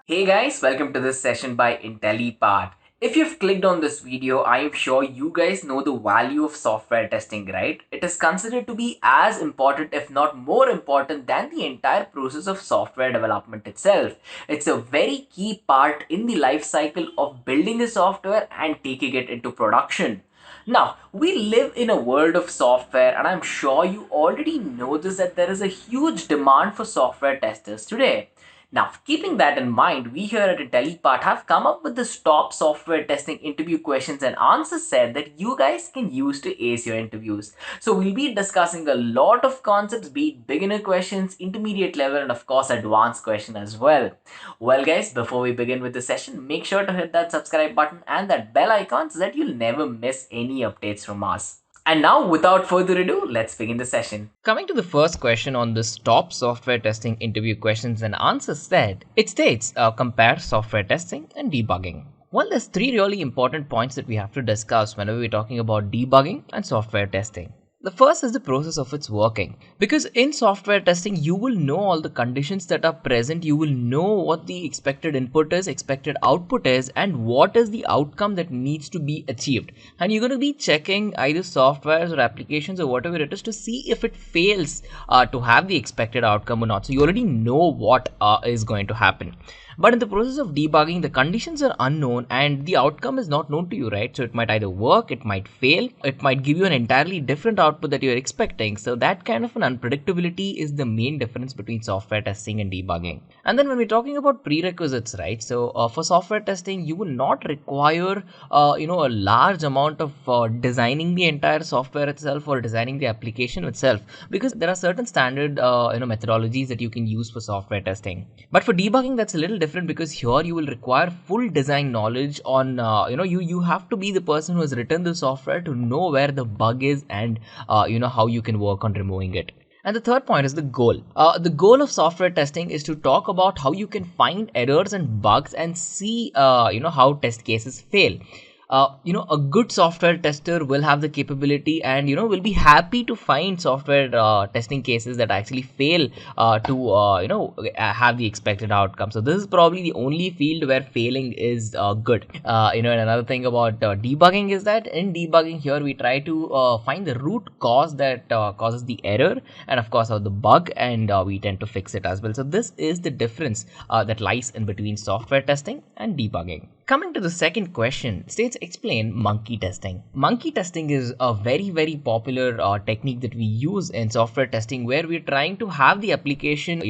Hey guys, welcome to this session by Intellipaat. If you've clicked on this video, I am sure you guys know the value of software testing, right? It is considered to be as important, if not more important, than the entire process of software development itself. It's a very key part in the life cycle of building a software and taking it into production. Now, we live in a world of software, and I'm sure you already know this that there is a huge demand for software testers today. Now, keeping that in mind, we here at Intellipaat have come up with this top software testing interview questions and answers set that you guys can use to ace your interviews. So we'll be discussing a lot of concepts, be it beginner questions, intermediate level, and of course advanced question as well. Well guys, before we begin with the session, make sure to hit that subscribe button and that bell icon so that you'll never miss any updates from us. And now, without further ado, let's begin the session. Coming to the first question on this top software testing interview questions and answers set, it states compare software testing and debugging. Well, there's three really important points that we have to discuss whenever we're talking about debugging and software testing. The first is the process of its working, because in software testing you will know all the conditions that are present, you will know what the expected input is, expected output is, and what is the outcome that needs to be achieved. And you're going to be checking either softwares or applications or whatever it is to see if it fails to have the expected outcome or not. So you already know what is going to happen. But in the process of debugging, the conditions are unknown and the outcome is not known to you, right? So it might either work, it might fail, it might give you an entirely different output that you're expecting. So that kind of an unpredictability is the main difference between software testing and debugging. And then when we're talking about prerequisites, right? So for software testing, you will not require, a large amount of designing the entire software itself or designing the application itself, because there are certain standard, methodologies that you can use for software testing. But for debugging, that's a little different, because here you will require full design knowledge on you have to be the person who has written the software to know where the bug is and how you can work on removing it. And the third point is the goal. The goal of software testing is to talk about how you can find errors and bugs and see how test cases fail. A good software tester will have the capability and will be happy to find software testing cases that actually fail to have the expected outcome. So this is probably the only field where failing is good. And another thing about debugging is that in debugging here we try to find the root cause that causes the error, and of course the bug, and we tend to fix it as well. So this is the difference that lies in between software testing and debugging. Coming to the second question, states explain monkey testing. Monkey testing is a very, very popular technique that we use in software testing, where we're trying to have the application,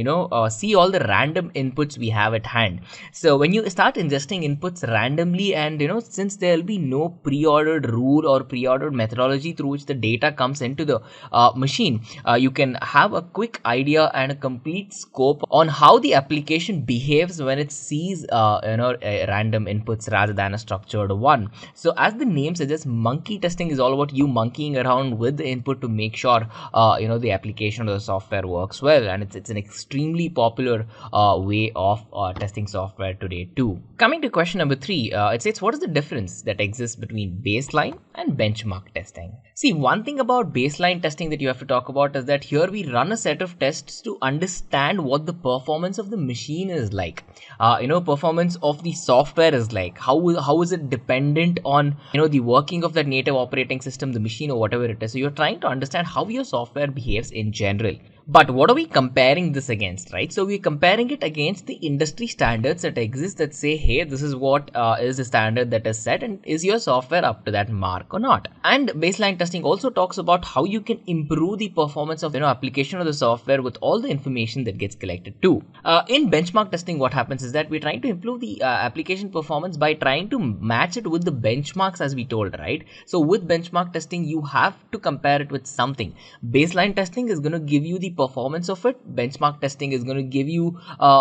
see all the random inputs we have at hand. So when you start ingesting inputs randomly, and since there'll be no pre-ordered rule or pre-ordered methodology through which the data comes into the machine, you can have a quick idea and a complete scope on how the application behaves when it sees random inputs rather than a structured one. So as the name suggests, monkey testing is all about you monkeying around with the input to make sure the application or the software works well, and it's an extremely popular way of testing software today too. Coming to question number 3, it says, what is the difference that exists between baseline and benchmark testing? See, one thing about baseline testing that you have to talk about is that here we run a set of tests to understand what the performance of the machine is like. Performance of the software is like. How is it dependent on the working of that native operating system, the machine, or whatever it is. So you're trying to understand how your software behaves in general. But what are we comparing this against, right? So we're comparing it against the industry standards that exist that say, hey, this is what is the standard that is set, and is your software up to that mark or not? And baseline testing also talks about how you can improve the performance of application of the software with all the information that gets collected too. In benchmark testing, what happens is that we're trying to improve the application performance by trying to match it with the benchmarks, as we told, right? So with benchmark testing, you have to compare it with something. Baseline testing is going to give you the performance of it. Benchmark testing is going to give you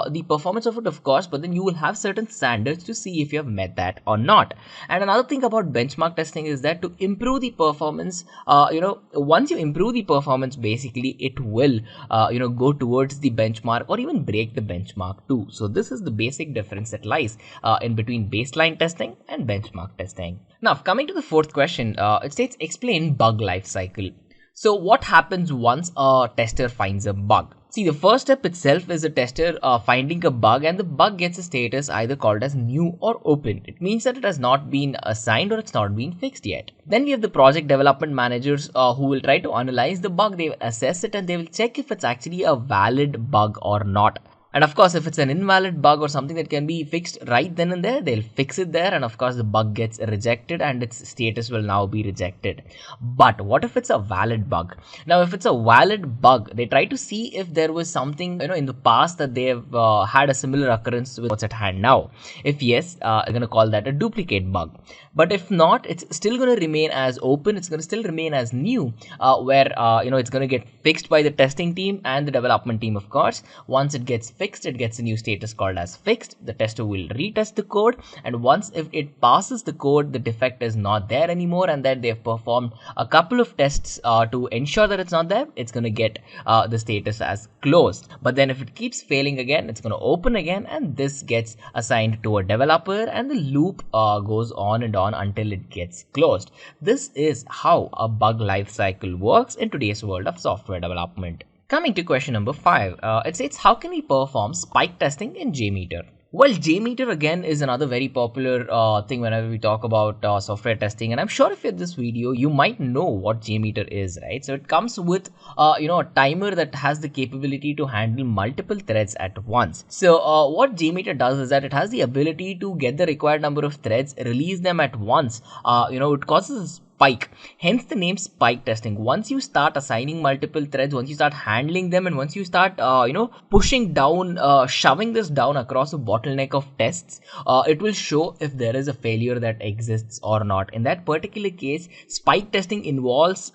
the performance of it, of course, but then you will have certain standards to see if you have met that or not. And another thing about benchmark testing is that to improve the performance, once you improve the performance, basically it will go towards the benchmark or even break the benchmark too. So this is the basic difference that lies in between baseline testing and benchmark testing. Now, coming to the fourth question, it states explain bug lifecycle. So what happens once a tester finds a bug? See, the first step itself is a tester finding a bug, and the bug gets a status either called as new or open. It means that it has not been assigned or it's not been fixed yet. Then we have the project development managers who will try to analyze the bug, they will assess it, and they will check if it's actually a valid bug or not. And of course, if it's an invalid bug or something that can be fixed right then and there, they'll fix it there. And of course, the bug gets rejected and its status will now be rejected. But what if it's a valid bug? Now, if it's a valid bug, they try to see if there was something, in the past that they've had a similar occurrence with what's at hand now. If yes, they're going to call that a duplicate bug. But if not, it's still going to remain as open. It's going to still remain as new, where, it's going to get fixed by the testing team and the development team, of course. Once it gets fixed, it gets a new status called as fixed. The tester will retest the code, and once if it passes the code, the defect is not there anymore, and that they've performed a couple of tests to ensure that it's not there, it's going to get the status as closed. But then if it keeps failing again, it's going to open again, and this gets assigned to a developer, and the loop goes on and on until it gets closed. This is how a bug lifecycle works in today's world of software development. Coming to question number 5, it says, how can we perform spike testing in JMeter? Well, JMeter again is another very popular thing whenever we talk about software testing, and I'm sure if you're this video, you might know what JMeter is, right? So it comes with a timer that has the capability to handle multiple threads at once. So what JMeter does is that it has the ability to get the required number of threads, release them at once. It causes spike, hence the name spike testing. Once you start assigning multiple threads, once you start handling them, and once you start pushing down, shoving this down across a bottleneck of tests, it will show if there is a failure that exists or not. In that particular case, spike testing involves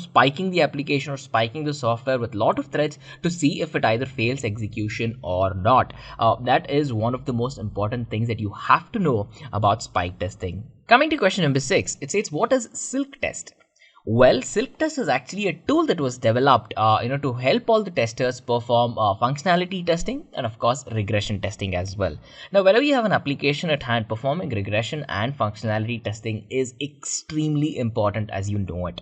spiking the application or spiking the software with a lot of threads to see if it either fails execution or not. That is one of the most important things that you have to know about spike testing. Coming to question number 6, it says, what is Silk Test? Well, Silk Test is actually a tool that was developed, to help all the testers perform functionality testing and of course regression testing as well. Now, whenever you have an application at hand, performing regression and functionality testing is extremely important, as you know it.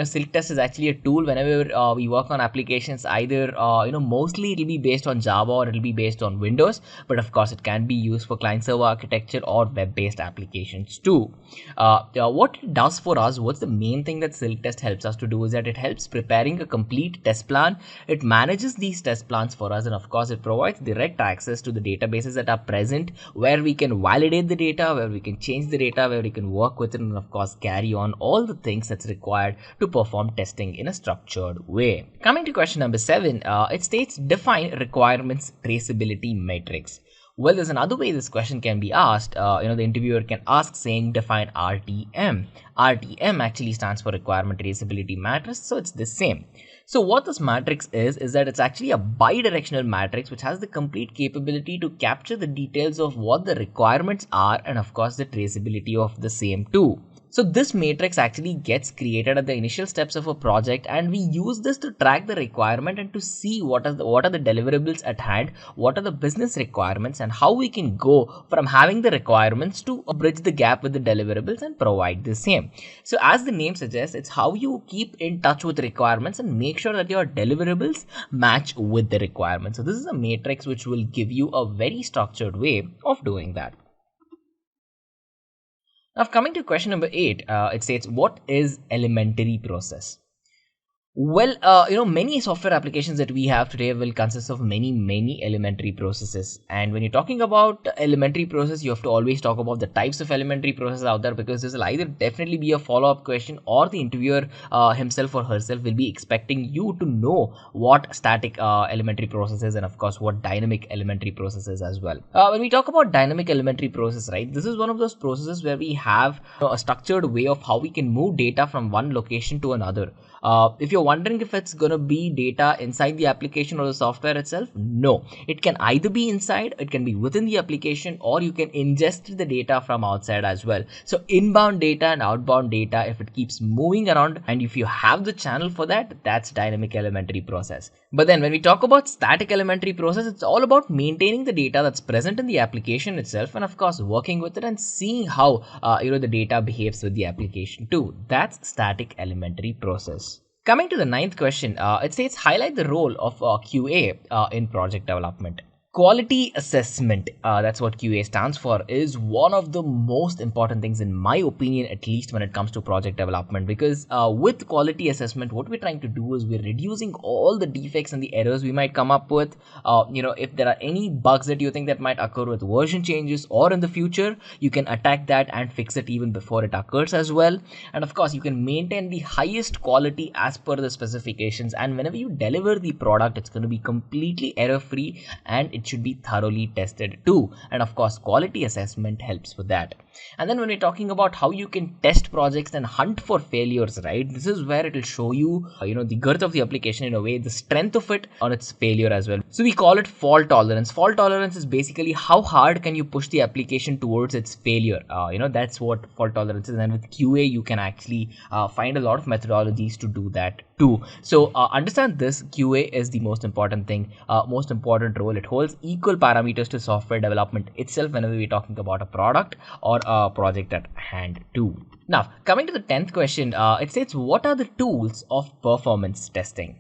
Silk Test is actually a tool whenever we work on applications, either mostly it'll be based on Java or it'll be based on Windows, but of course it can be used for client server architecture or web-based applications too. What it does for us, what's the main thing that Silk Test helps us to do, is that it helps preparing a complete test plan. It manages these test plans for us, and of course it provides direct access to the databases that are present, where we can validate the data, where we can change the data, where we can work with it, and of course carry on all the things that's required to perform testing in a structured way. Coming to question number 7, it states, define requirements traceability matrix. Well, there's another way this question can be asked. The interviewer can ask saying, define RTM. RTM actually stands for requirement traceability matrix, so it's the same. So what this matrix is that it's actually a bidirectional matrix which has the complete capability to capture the details of what the requirements are and of course the traceability of the same too. So this matrix actually gets created at the initial steps of a project, and we use this to track the requirement and to see what are the deliverables at hand, what are the business requirements, and how we can go from having the requirements to bridge the gap with the deliverables and provide the same. So as the name suggests, it's how you keep in touch with requirements and make sure that your deliverables match with the requirements. So this is a matrix which will give you a very structured way of doing that. Now, coming to question number 8, it states, what is elementary process? Well, many software applications that we have today will consist of many elementary processes. And when you're talking about elementary process, you have to always talk about the types of elementary processes out there, because this will either definitely be a follow-up question, or the interviewer himself or herself will be expecting you to know what static elementary processes and of course what dynamic elementary processes as well. When we talk about dynamic elementary process, right, this is one of those processes where we have a structured way of how we can move data from one location to another. If you're wondering if it's going to be data inside the application or the software itself, no. It can either be inside, it can be within the application, or you can ingest the data from outside as well. So inbound data and outbound data, if it keeps moving around and if you have the channel for that, that's dynamic elementary process. But then when we talk about static elementary process, it's all about maintaining the data that's present in the application itself, and of course working with it and seeing how the data behaves with the application too. That's static elementary process. Coming to the ninth question, it says highlight the role of QA in project development. Quality assessment, that's what QA stands for, is one of the most important things, in my opinion, at least when it comes to project development. Because with quality assessment, what we're trying to do is we're reducing all the defects and the errors we might come up with. If there are any bugs that you think that might occur with version changes or in the future, you can attack that and fix it even before it occurs as well. And of course, you can maintain the highest quality as per the specifications. And whenever you deliver the product, it's going to be completely error free and it should be thoroughly tested too. And of course, quality assessment helps with that. And then when we're talking about how you can test projects and hunt for failures, right, this is where it will show you the girth of the application, in a way, the strength of it on its failure as well. So we call it fault tolerance. Fault tolerance is basically how hard can you push the application towards its failure. That's what fault tolerance is. And with QA, you can actually find a lot of methodologies to do that too. So understand this: QA is the most important thing, most important role. It holds equal parameters to software development itself whenever we're talking about a product or a project at hand too. Now, coming to the 10th question, it states, what are the tools of performance testing?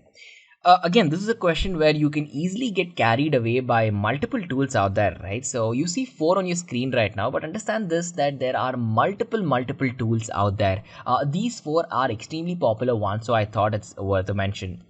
Again, this is a question where you can easily get carried away by multiple tools out there, right? So you see 4 on your screen right now, but understand this, that there are multiple tools out there. These 4 are extremely popular ones, so I thought it's worth a mention.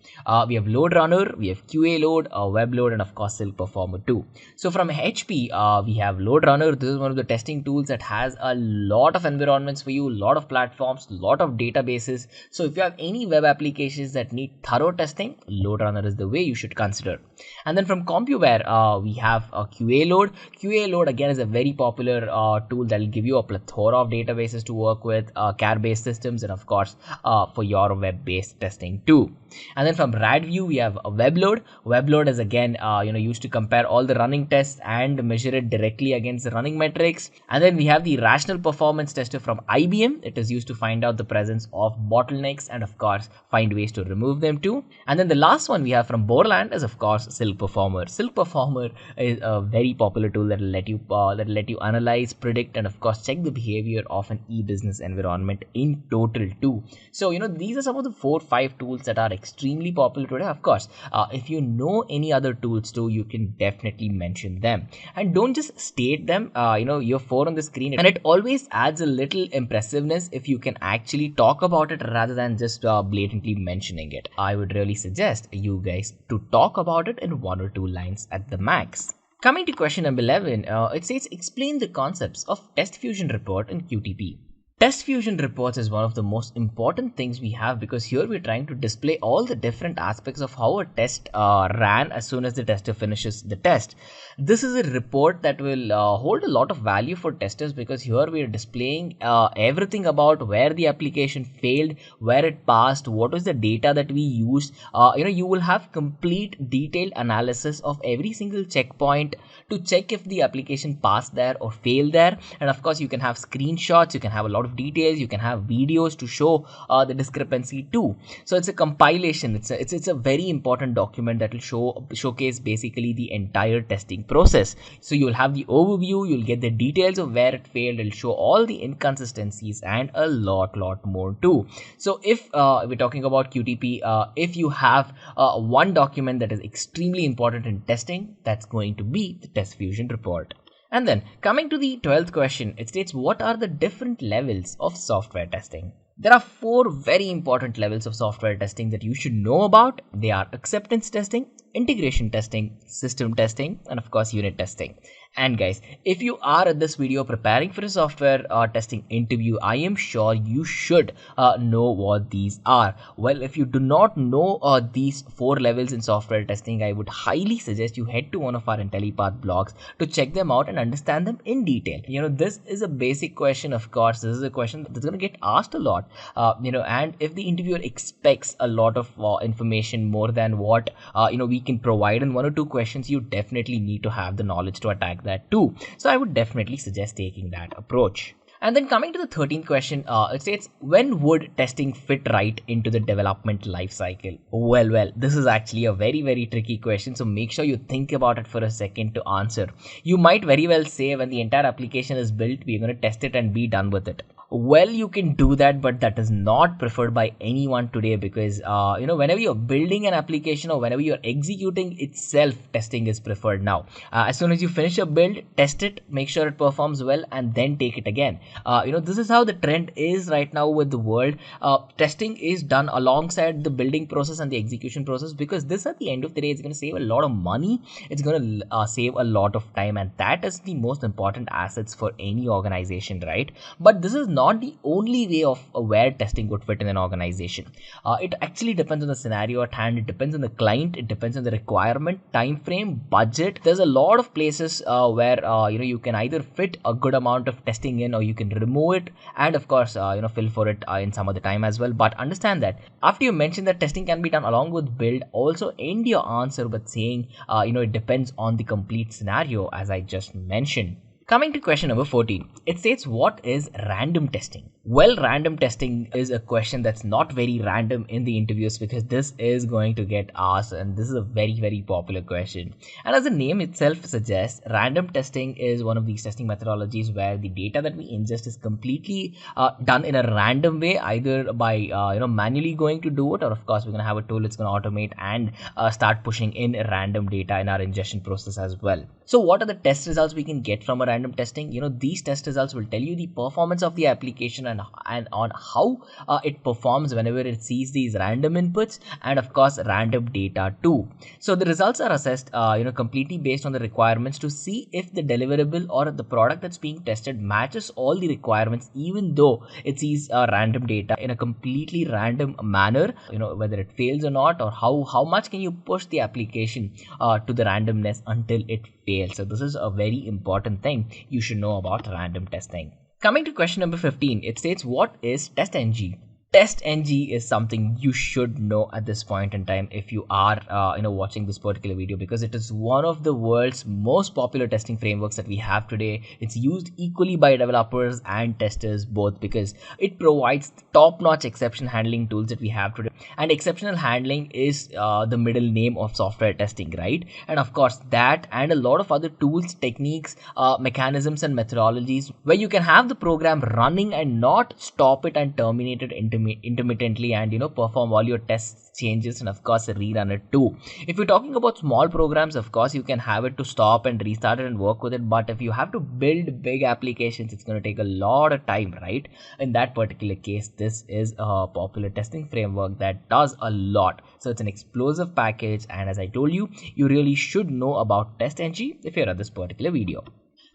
We have Load Runner, we have QA Load, Web Load, and of course Silk Performer too. So from HP, we have Load Runner. This is one of the testing tools that has a lot of environments for you, a lot of platforms, a lot of databases. So if you have any web applications that need thorough testing, Load Runner is the way you should consider. And then from CompuWare, we have a QA Load. QA Load again is a very popular tool that will give you a plethora of databases to work with, CAR-based systems, and of course for your web-based testing too. And then from RadView, we have a Web Load. Web Load is again used to compare all the running tests and measure it directly against the running metrics. And then we have the Rational Performance Tester from IBM. It is used to find out the presence of bottlenecks and of course find ways to remove them too. And then the last one we have from Borland is of course Silk Performer. Silk Performer is a very popular tool that will let you analyze, predict, and of course check the behavior of an e-business environment in total too. So these are some of the 4-5 tools that are extremely popular today. Of course, if you know any other tools too, you can definitely mention them, and don't just state them. You're 4 on the screen, and it always adds a little impressiveness if you can actually talk about it rather than just blatantly mentioning it. I would really suggest you guys to talk about it in 1 or 2 lines at the max. Coming to question number 11, it says explain the concepts of test fusion report and QTP. Test fusion reports is one of the most important things we have, because here we're trying to display all the different aspects of how a test ran as soon as the tester finishes the test. This is a report that will hold a lot of value for testers, because here we are displaying everything about where the application failed, where it passed, what was the data that we used. You will have complete detailed analysis of every single checkpoint to check if the application passed there or failed there. And of course, you can have screenshots, you can have a lot of details, you can have videos to show the discrepancy too. So it's a compilation. It's a very important document that will showcase basically the entire testing process. So you'll have the overview, you'll get the details of where it failed, it'll show all the inconsistencies and a lot more too. So if we're talking about QTP, if you have one document that is extremely important in testing, that's going to be the test fusion report. And then coming to the 12th question, it states, what are the different levels of software testing? There are 4 very important levels of software testing that you should know about. They are acceptance testing, integration testing, system testing, and of course unit testing. And guys, if you are at this video preparing for a software testing interview, I am sure you should know what these are. Well, if you do not know these 4 levels in software testing, I would highly suggest you head to one of our Intellipaat blogs to check them out and understand them in detail. This is a basic question. Of course, this is a question that's going to get asked a lot. And if the interviewer expects a lot of information more than what we can provide in 1 or 2 questions, you definitely need to have the knowledge to attack that too. So I would definitely suggest taking that approach. And then coming to the 13th question, it states, when would testing fit right into the development lifecycle? Well, this is actually a very tricky question. So make sure you think about it for a second to answer. You might very well say, when the entire application is built, we're going to test it and be done with it. Well, you can do that, but that is not preferred by anyone today because, whenever you're building an application or whenever you're executing itself, testing is preferred now. As soon as you finish a build, test it, make sure it performs well, and then take it again. This is how the trend is right now with the world. Testing is done alongside the building process and the execution process because this, at the end of the day, is going to save a lot of money. It's going to save a lot of time, and that is the most important assets for any organization, right? But this is not the only way of where testing would fit in an organization. It actually depends on the scenario at hand. It depends on the client. It depends on the requirement, time frame, budget. There's a lot of places where you can either fit a good amount of testing in, or you can remove it, and of course fill for it in some other time as well. But understand that after you mention that testing can be done along with build, also end your answer with saying it depends on the complete scenario, as I just mentioned. Coming to question number 14, it states, what is random testing? Well, random testing is a question that's not very random in the interviews because this is going to get asked, and this is a very, very popular question. And as the name itself suggests, random testing is one of these testing methodologies where the data that we ingest is completely done in a random way, either by manually going to do it, or of course we're going to have a tool that's going to automate and start pushing in random data in our ingestion process as well. So what are the test results we can get from a random testing? These test results will tell you the performance of the application and on how it performs whenever it sees these random inputs, and of course random data too. So the results are assessed completely based on the requirements to see if the deliverable or the product that's being tested matches all the requirements, even though it sees random data in a completely random manner, whether it fails or not, or how much can you push the application to the randomness until it fails. So this is a very important thing you should know about random testing. Coming to question number 15, it states, what is TestNG? TestNG is something you should know at this point in time if you are watching this particular video, because it is one of the world's most popular testing frameworks that we have today. It's used equally by developers and testers both because it provides top-notch exception handling tools that we have today. And exceptional handling is the middle name of software testing, right? And of course that and a lot of other tools, techniques, mechanisms and methodologies where you can have the program running and not stop it and terminate it intermittently, and perform all your test changes, and of course rerun it too. If you're talking about small programs, of course you can have it to stop and restart it and work with it, but if you have to build big applications, it's going to take a lot of time, right? In that particular case, this is a popular testing framework that does a lot. So it's an explosive package, and as I told you, you really should know about TestNG if you're at this particular video.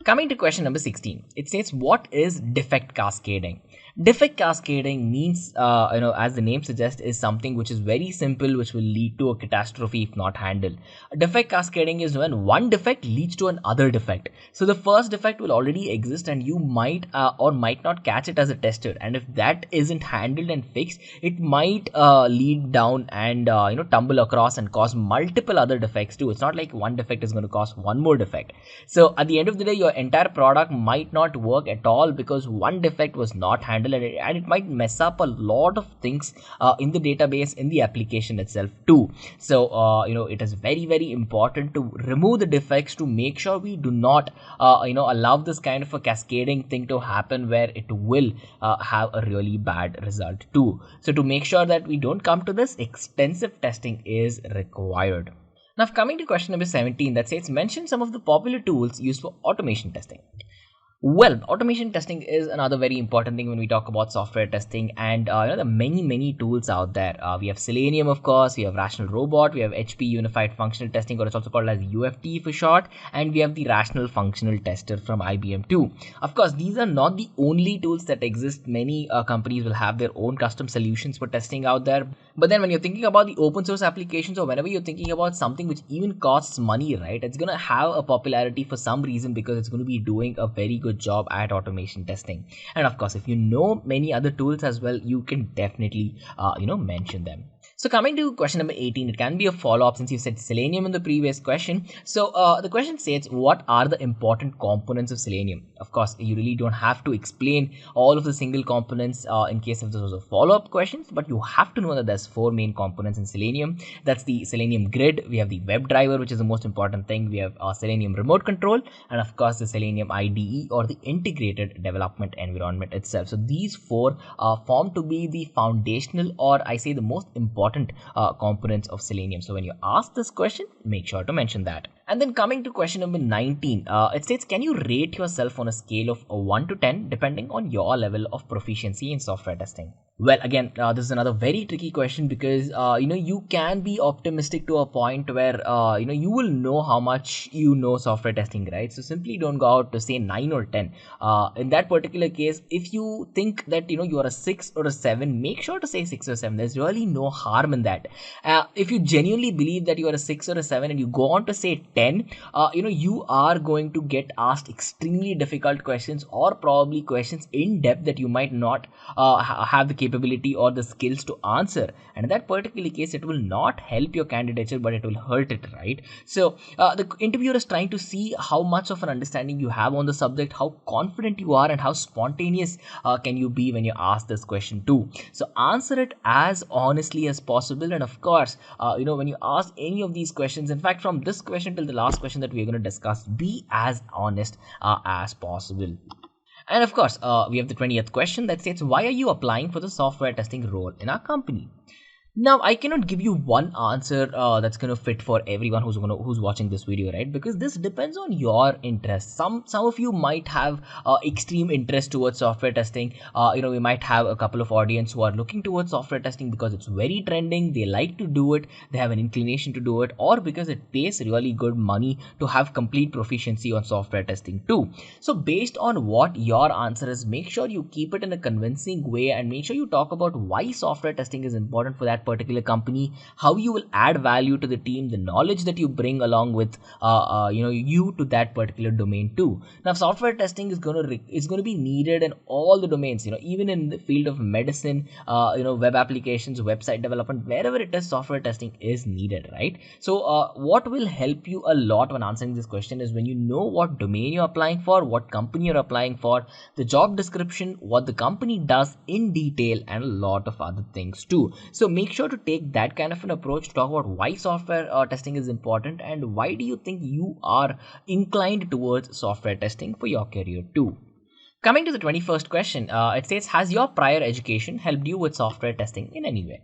Coming to question number 16, it states, what is defect cascading? Defect cascading means, as the name suggests, is something which is very simple, which will lead to a catastrophe if not handled. Defect cascading is when one defect leads to another defect. So the first defect will already exist, and you might or might not catch it as a tester. And if that isn't handled and fixed, it might lead down and tumble across and cause multiple other defects too. It's not like one defect is going to cause one more defect. So at the end of the day, your entire product might not work at all because one defect was not handled, and it might mess up a lot of things in the database, in the application itself too. So it is very, very important to remove the defects to make sure we do not allow this kind of a cascading thing to happen where it will have a really bad result too. So to make sure that we don't come to this, extensive testing is required. Now coming to question number 17, that says, mention some of the popular tools used for automation testing. Well, automation testing is another very important thing when we talk about software testing, and there are many tools out there. We have Selenium, of course, we have Rational Robot, we have HP Unified Functional Testing, or it's also called as UFT for short, and we have the Rational Functional Tester from IBM too. Of course, these are not the only tools that exist. Many companies will have their own custom solutions for testing out there. But then when you're thinking about the open source applications, or whenever you're thinking about something which even costs money, right, it's going to have a popularity for some reason because it's going to be doing a very good job at automation testing. And of course, if you know many other tools as well, you can definitely mention them. So coming to question number 18, it can be a follow-up since you said Selenium in the previous question. So the question states, what are the important components of Selenium? Of course, you really don't have to explain all of the single components in case if this was a follow-up question, but you have to know that there's 4 main components in Selenium. That's the Selenium grid, we have the web driver, which is the most important thing, we have Selenium remote control, and of course the Selenium IDE or the integrated development environment itself. So these 4 form to be the foundational, or I say the most important components of Selenium. So when you ask this question, make sure to mention that. And then coming to question number 19, it states, can you rate yourself on a scale of 1 to 10 depending on your level of proficiency in software testing? Well, again, this is another very tricky question because, you can be optimistic to a point where, you will know how much you know software testing, right? So simply don't go out to say 9 or 10. In that particular case, if you think that, you are a 6 or a 7, make sure to say 6 or 7. There's really no harm in that. If you genuinely believe that you are a 6 or a 7 and you go on to say 10, you are going to get asked extremely difficult questions or probably questions in depth that you might not have the capability or the skills to answer, and in that particular case it will not help your candidature but it will hurt it, right? So the interviewer is trying to see how much of an understanding you have on the subject, how confident you are, and how spontaneous can you be when you ask this question too. So answer it as honestly as possible, and of course when you ask any of these questions, in fact from this question till the last question that we're going to discuss, be as honest as possible. And of course, we have the 20th question that states, why are you applying for the software testing role in our company? Now, I cannot give you one answer that's going to fit for everyone who's watching this video, right? Because this depends on your interest. Some of you might have extreme interest towards software testing. We might have a couple of audience who are looking towards software testing because it's very trending. They like to do it. They have an inclination to do it, or because it pays really good money to have complete proficiency on software testing too. So based on what your answer is, make sure you keep it in a convincing way and make sure you talk about why software testing is important for that particular company, how you will add value to the team, the knowledge that you bring along with you to that particular domain too. Now software testing is going to be needed in all the domains, even in the field of medicine, web applications, website development, wherever it is, software testing is needed, right? So what will help you a lot when answering this question is when you know what domain you're applying for, what company you're applying for, the job description, what the company does in detail, and a lot of other things too. So make sure to take that kind of an approach to talk about why software testing is important and why do you think you are inclined towards software testing for your career too. Coming to the 21st question, it says, has your prior education helped you with software testing in any way?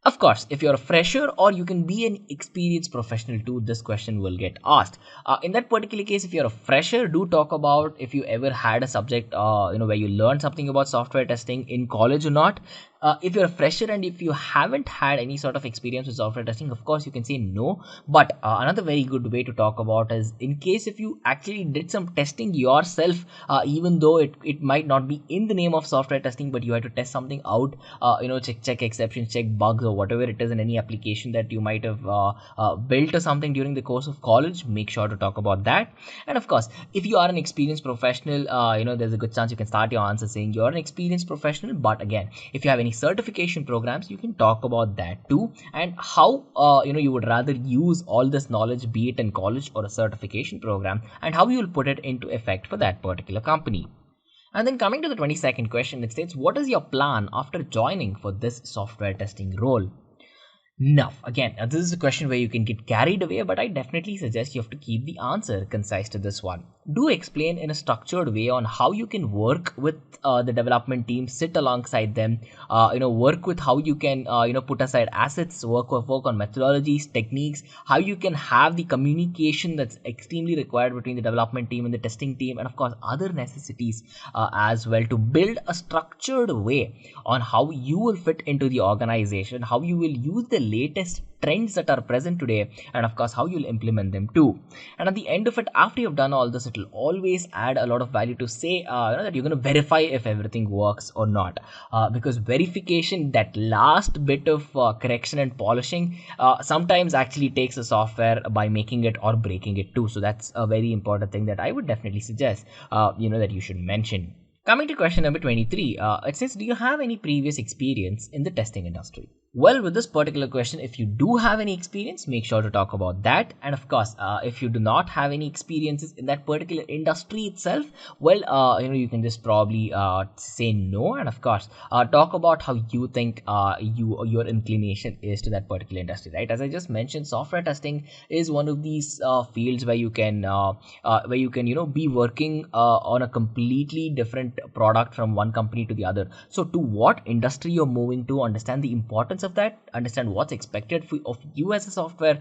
Of course, if you're a fresher or you can be an experienced professional too, this question will get asked. In that particular case, if you're a fresher, do talk about if you ever had a subject, where you learned something about software testing in college or not. If you're a fresher and if you haven't had any sort of experience with software testing, of course you can say no. But another very good way to talk about is in case if you actually did some testing yourself, even though it might not be in the name of software testing, but you had to test something out, check exceptions, check bugs or whatever it is in any application that you might have built or something during the course of college, make sure to talk about that. And of course, if you are an experienced professional, there's a good chance you can start your answer saying you're an experienced professional. But again, if you have any certification programs, you can talk about that too, and how you would rather use all this knowledge, be it in college or a certification program, and how you will put it into effect for that particular company. And then coming to the 22nd question, it states, what is your plan after joining for this software testing role? Now, again, this is a question where you can get carried away, but I definitely suggest you have to keep the answer concise to this one. Do explain in a structured way on how you can work with the development team, sit alongside them, work with how you can, put aside assets, work on methodologies, techniques, how you can have the communication that's extremely required between the development team and the testing team, and of course, other necessities as well, to build a structured way on how you will fit into the organization, how you will use the latest trends that are present today, and of course how you'll implement them too. And at the end of it, after you've done all this, it will always add a lot of value to say that you're going to verify if everything works or not, because verification, that last bit of correction and polishing, sometimes actually takes a software by making it or breaking it too. So that's a very important thing that I would definitely suggest that you should mention. Coming to question number 23, it says, do you have any previous experience in the testing industry? Well, with this particular question, if you do have any experience, make sure to talk about that. And of course, if you do not have any experiences in that particular industry itself, well, you can just probably say no. And of course, talk about how you think your inclination is to that particular industry, right? As I just mentioned, software testing is one of these fields where you can be working on a completely different product from one company to the other. So, to what industry you're moving to, understand the importance of that, understand what's expected of you as a software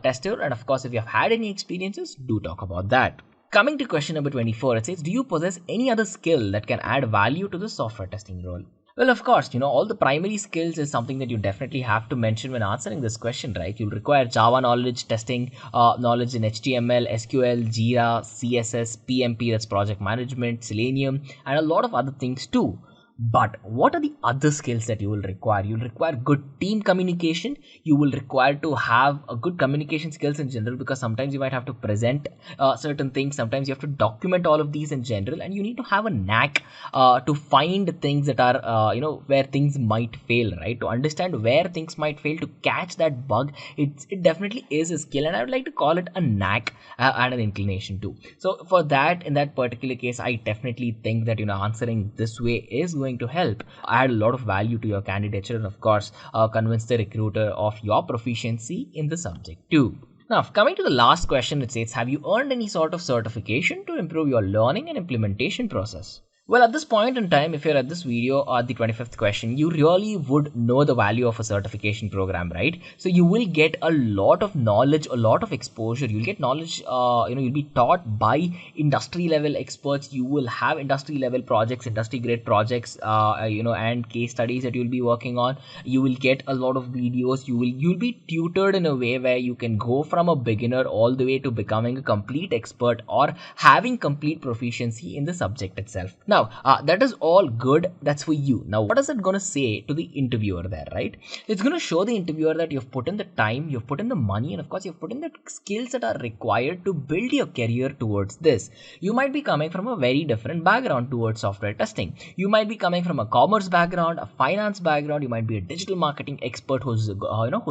tester, and of course, if you have had any experiences, do talk about that. Coming to question number 24, it says, do you possess any other skill that can add value to the software testing role? Well, of course, all the primary skills is something that you definitely have to mention when answering this question, right? You'll require Java knowledge, testing knowledge in HTML, SQL, Jira, CSS, PMP, that's project management, Selenium, and a lot of other things too. But what are the other skills that you will require? You'll require good team communication. You will require to have a good communication skills in general, because sometimes you might have to present certain things. Sometimes you have to document all of these in general, and you need to have a knack to find things that are, where things might fail, right? To understand where things might fail, to catch that bug. It definitely is a skill, and I would like to call it a knack and an inclination too. So for that, in that particular case, I definitely think that, answering this way is going to help add a lot of value to your candidature, and of course convince the recruiter of your proficiency in the subject too. Now, coming to the last question, it says, have you earned any sort of certification to improve your learning and implementation process? Well, at this point in time, if you're at this video at the 25th question, you really would know the value of a certification program, right? So you will get a lot of knowledge, a lot of exposure. You'll get knowledge, you'll be taught by industry level experts. You will have industry level projects, industry grade projects, and case studies that you'll be working on. You will get a lot of videos. You'll be tutored in a way where you can go from a beginner all the way to becoming a complete expert or having complete proficiency in the subject itself. Now, that is all good. That's for you. Now, what is it going to say to the interviewer there, right? It's going to show the interviewer that you've put in the time, you've put in the money, and of course, you've put in the skills that are required to build your career towards this. You might be coming from a very different background towards software testing. You might be coming from a commerce background, a finance background. You might be a digital marketing expert who's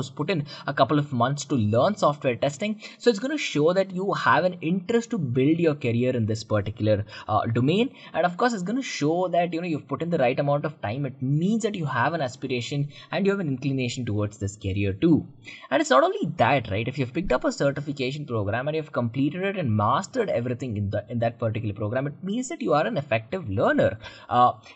put in a couple of months to learn software testing. So it's going to show that you have an interest to build your career in this particular domain, and of course, it's going to show that you've put in the right amount of time. It means that you have an aspiration and you have an inclination towards this career too. And it's not only that, right? If you've picked up a certification program and you've completed it and mastered everything in that particular program, it means that you are an effective learner.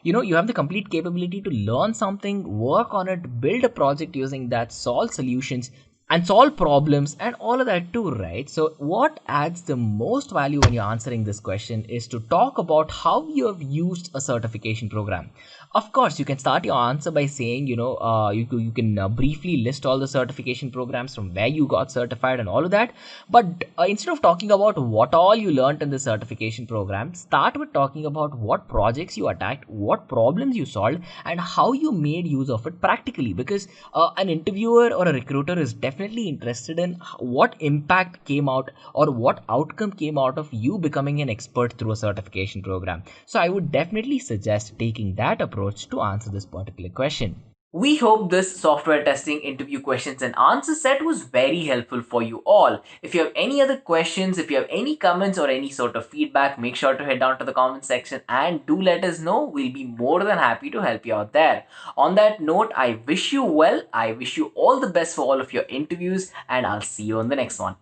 You have the complete capability to learn something, work on it, build a project using that, solve solutions and solve problems and all of that too, right? So what adds the most value when you're answering this question is to talk about how you have used a certification program. Of course, you can start your answer by saying, you can briefly list all the certification programs from where you got certified and all of that. But instead of talking about what all you learned in the certification program, start with talking about what projects you attacked, what problems you solved, and how you made use of it practically. Because an interviewer or a recruiter is definitely interested in what impact came out or what outcome came out of you becoming an expert through a certification program. So I would definitely suggest taking that approach to answer this particular question. We hope this software testing interview questions and answer set was very helpful for you all. If you have any other questions, if you have any comments or any sort of feedback, make sure to head down to the comment section and do let us know. We'll be more than happy to help you out there. On that note, I wish you well. I wish you all the best for all of your interviews, and I'll see you on the next one.